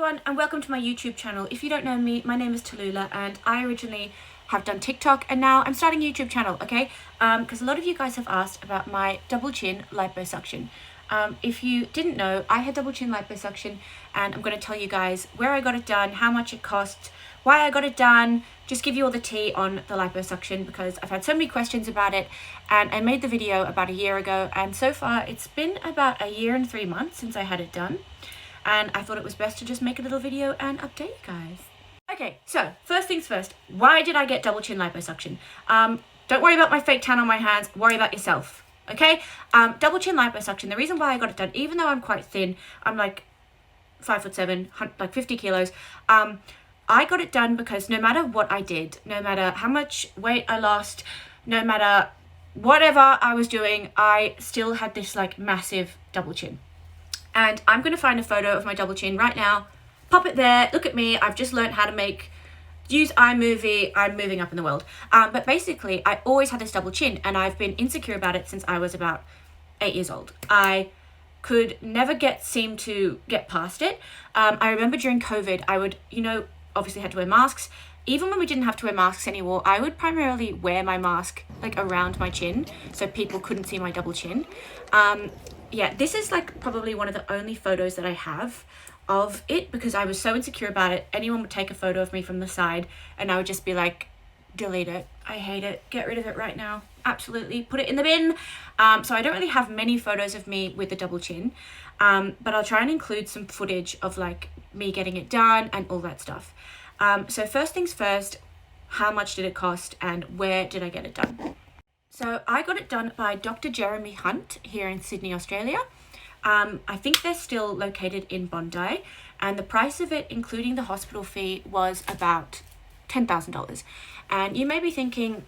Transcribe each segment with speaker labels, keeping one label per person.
Speaker 1: everyone and welcome to my YouTube channel. If you don't know me, my name is Tallulah and I originally have done TikTok and now I'm starting a YouTube channel, okay? Because a lot of you guys have asked about my double chin liposuction. If you didn't know, I had double chin liposuction and I'm going to tell you guys where I got it done, how much it cost, why I got it done, just give you all the tea on the liposuction because I've had so many questions about it and I made the video about a year ago and so far it's been about a year and 3 months since I had it done. And I thought it was best to just make a little video and update you guys. Okay, so first things first, why did I get double chin liposuction? Don't worry about my fake tan on my hands, worry about yourself, okay? Double chin liposuction, the reason why I got it done, even though I'm quite thin, I'm like 5'7", like 50 kilos, I got it done because no matter what I did, no matter how much weight I lost, no matter whatever I was doing, I still had this like massive double chin. And I'm going to find a photo of my double chin right now, pop it there, look at me, I've just learned how to use iMovie, I'm moving up in the world. But basically, I always had this double chin and I've been insecure about it since I was about 8 years old. I could never seem to get past it. I remember during COVID, I would, obviously had to wear masks. Even when we didn't have to wear masks anymore, I would primarily wear my mask like around my chin so people couldn't see my double chin. Yeah, this is like probably one of the only photos that I have of it because I was so insecure about it. Anyone would take a photo of me from the side and I would just be like, delete it. I hate it. Get rid of it right now. Absolutely. Put it in the bin. So I don't really have many photos of me with the double chin, but I'll try and include some footage of like me getting it done and all that stuff. So first things first, how much did it cost and where did I get it done? So I got it done by Dr. Jeremy Hunt here in Sydney, Australia. I think they're still located in Bondi and the price of it, including the hospital fee, was about $10,000. And you may be thinking,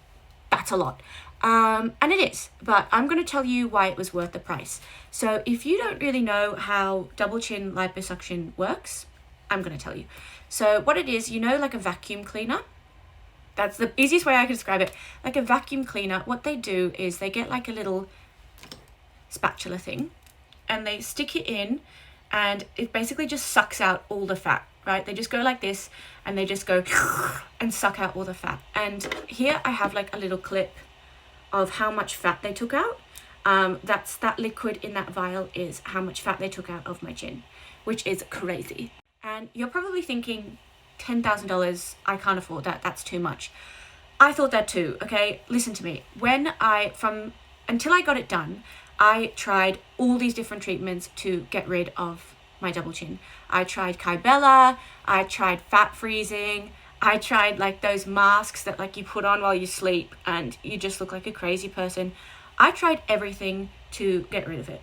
Speaker 1: that's a lot. And it is, but I'm going to tell you why it was worth the price. So if you don't really know how double chin liposuction works, I'm going to tell you. So what it is, like a vacuum cleaner. That's the easiest way I can describe it. Like a vacuum cleaner, what they do is they get like a little spatula thing and they stick it in and it basically just sucks out all the fat, right? They just go like this and they just go and suck out all the fat. And here I have like a little clip of how much fat they took out. That liquid in that vial is how much fat they took out of my chin, which is crazy. And you're probably thinking, $10,000, I can't afford that, that's too much. I thought that too, okay? Listen to me. Until I got it done, I tried all these different treatments to get rid of my double chin. I tried Kybella, I tried fat freezing, I tried like those masks that like you put on while you sleep and you just look like a crazy person. I tried everything to get rid of it.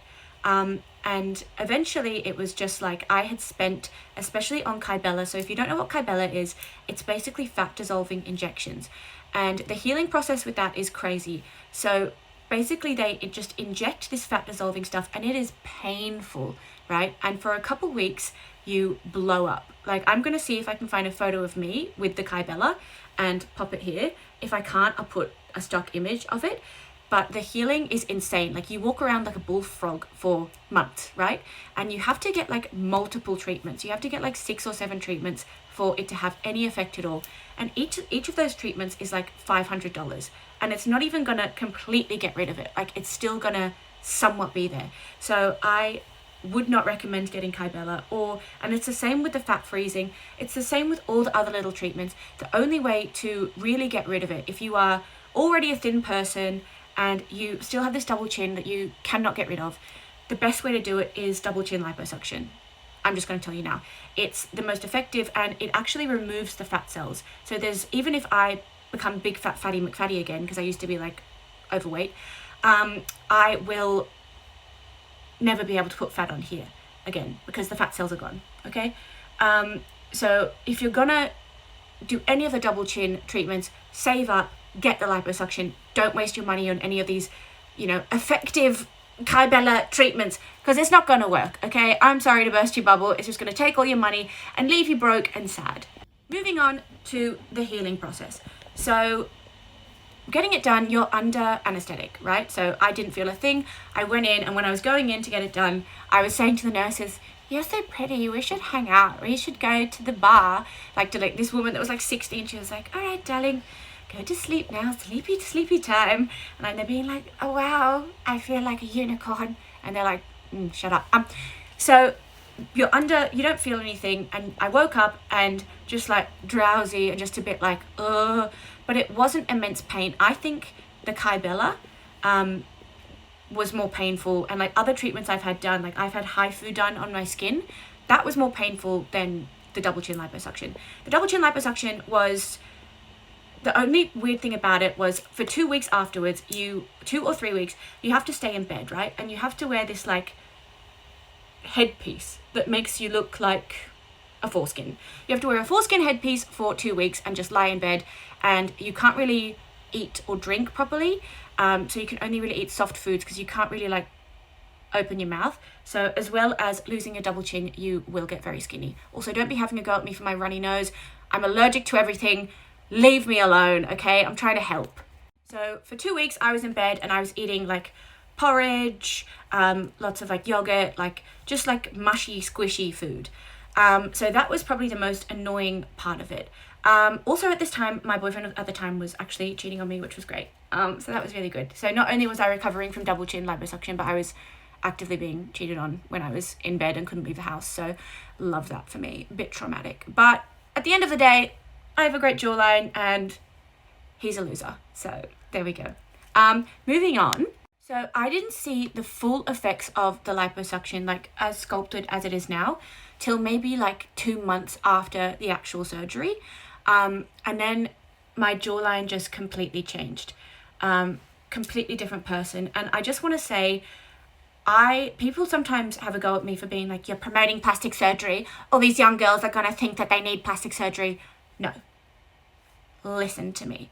Speaker 1: And eventually it was just like I had spent, especially on Kybella. So if you don't know what Kybella is, it's basically fat dissolving injections. And the healing process with that is crazy. So basically it just inject this fat dissolving stuff and it is painful, right? And for a couple weeks you blow up. Like I'm going to see if I can find a photo of me with the Kybella and pop it here. If I can't, I'll put a stock image of it. But the healing is insane. Like you walk around like a bullfrog for months, right? And you have to get like multiple treatments. You have to get like 6 or 7 treatments for it to have any effect at all. And each of those treatments is like $500. And it's not even gonna completely get rid of it. Like it's still gonna somewhat be there. So I would not recommend getting Kybella and it's the same with the fat freezing. It's the same with all the other little treatments. The only way to really get rid of it, if you are already a thin person and you still have this double chin that you cannot get rid of, the best way to do it is double chin liposuction. I'm just going to tell you now. It's the most effective and it actually removes the fat cells. So even if I become big fat fatty McFatty again, because I used to be like overweight, I will never be able to put fat on here again because the fat cells are gone, okay? So if you're gonna do any of the double chin treatments, save up, get the liposuction. Don't waste your money on any of these, effective Kybella treatments because it's not going to work, okay? I'm sorry to burst your bubble. It's just going to take all your money and leave you broke and sad. Moving on to the healing process. So getting it done, you're under anesthetic, right? So I didn't feel a thing. I went in and when I was going in to get it done, I was saying to the nurses, you're so pretty, we should hang out, we should go to the bar. Like, to like this woman that was like 16, she was like, all right, darling, go to sleep now, sleepy time. And they're being like, oh wow, I feel like a unicorn. And they're like, shut up. So you don't feel anything. And I woke up and just like drowsy and just a bit like, but it wasn't immense pain. I think the Kybella was more painful, and like other treatments I've had done, like I've had HIFU done on my skin, that was more painful than the double chin liposuction. The double chin liposuction was, the only weird thing about it was for 2 weeks afterwards, 2 or 3 weeks, you have to stay in bed, right? And you have to wear this like headpiece that makes you look like a foreskin. You have to wear a foreskin headpiece for 2 weeks and just lie in bed, and you can't really eat or drink properly. So you can only really eat soft foods because you can't really like open your mouth. So as well as losing a double chin, you will get very skinny. Also, don't be having a go at me for my runny nose. I'm allergic to everything. Leave me alone, okay? I'm trying to help. So for 2 weeks, I was in bed and I was eating like porridge, lots of like yogurt, like just like mushy, squishy food. So that was probably the most annoying part of it. Also at this time, my boyfriend at the time was actually cheating on me, which was great. So that was really good. So not only was I recovering from double chin liposuction, but I was actively being cheated on when I was in bed and couldn't leave the house. So love that for me. A bit traumatic. But at the end of the day, I have a great jawline and he's a loser. So there we go. Moving on. So I didn't see the full effects of the liposuction, like as sculpted as it is now, till maybe like 2 months after the actual surgery. And then my jawline just completely changed. Completely different person. And I just want to say, people sometimes have a go at me for being like, you're promoting plastic surgery. All these young girls are going to think that they need plastic surgery. No. Listen to me.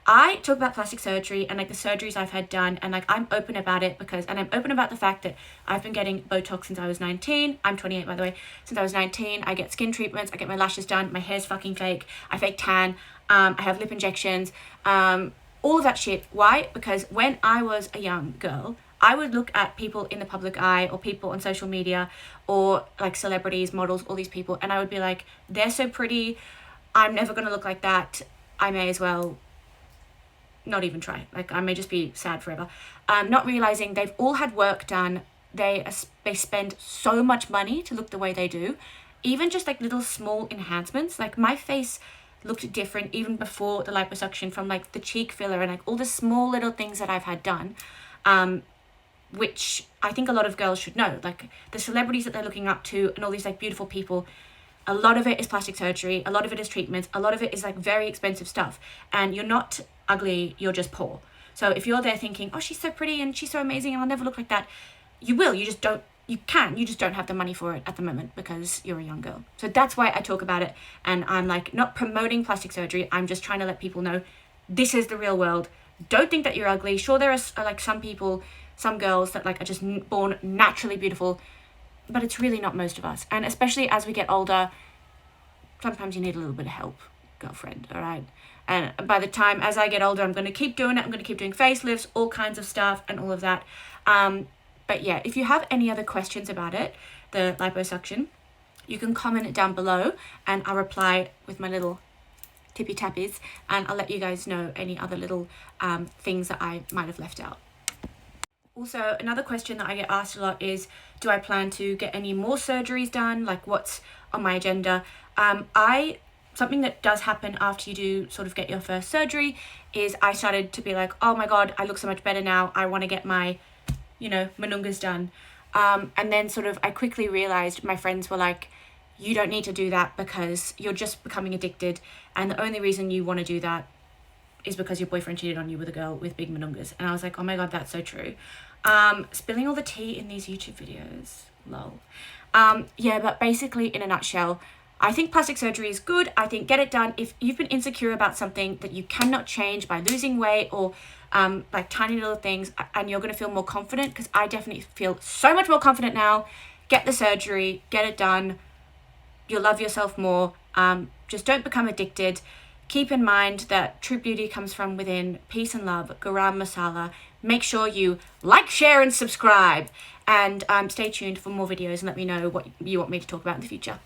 Speaker 1: I talk about plastic surgery and like the surgeries I've had done, and like I'm open about it and I'm open about the fact that I've been getting Botox since I was 19. I'm 28 by the way. Since I was 19, I get skin treatments, I get my lashes done, my hair's fucking fake, I fake tan, I have lip injections, all of that shit. Why? Because when I was a young girl, I would look at people in the public eye or people on social media or like celebrities, models, all these people, and I would be like, they're so pretty, I'm never going to look like that, I may as well not even try. Like, I may just be sad forever. Not realizing they've all had work done. They spend so much money to look the way they do. Even just like little small enhancements. Like my face looked different even before the liposuction, from like the cheek filler and like all the small little things that I've had done. Which I think a lot of girls should know. Like the celebrities that they're looking up to and all these like beautiful people, a lot of it is plastic surgery, a lot of it is treatments, a lot of it is like very expensive stuff. And you're not ugly, you're just poor. So if you're there thinking, oh, she's so pretty and she's so amazing and I'll never look like that, you will. You just don't have the money for it at the moment because you're a young girl. So that's why I talk about it. And I'm like not promoting plastic surgery. I'm just trying to let people know this is the real world. Don't think that you're ugly. Sure, there are like some people, some girls that like are just born naturally beautiful, but it's really not most of us. And especially as we get older, sometimes you need a little bit of help, girlfriend, all right? And by the time, as I get older, I'm going to keep doing it. I'm going to keep doing facelifts, all kinds of stuff and all of that. But yeah, if you have any other questions about it, the liposuction, you can comment it down below and I'll reply with my little tippy tappies, and I'll let you guys know any other little things that I might have left out. Also, another question that I get asked a lot is, do I plan to get any more surgeries done? Like, what's on my agenda? Something that does happen after you do sort of get your first surgery is I started to be like, oh my God, I look so much better now. I want to get my, manungas done. And then sort of I quickly realized my friends were like, you don't need to do that because you're just becoming addicted. And the only reason you want to do that is because your boyfriend cheated on you with a girl with big manungas. And I was like, oh my God, that's so true. Spilling all the tea in these YouTube videos. Lol. Yeah, but basically in a nutshell, I think plastic surgery is good. I think get it done. If you've been insecure about something that you cannot change by losing weight or like tiny little things, and you're going to feel more confident, because I definitely feel so much more confident now, get the surgery, get it done. You'll love yourself more. Just don't become addicted. Keep in mind that true beauty comes from within. Peace and love. Garam masala. Make sure you like, share, and subscribe. and stay tuned for more videos and let me know what you want me to talk about in the future.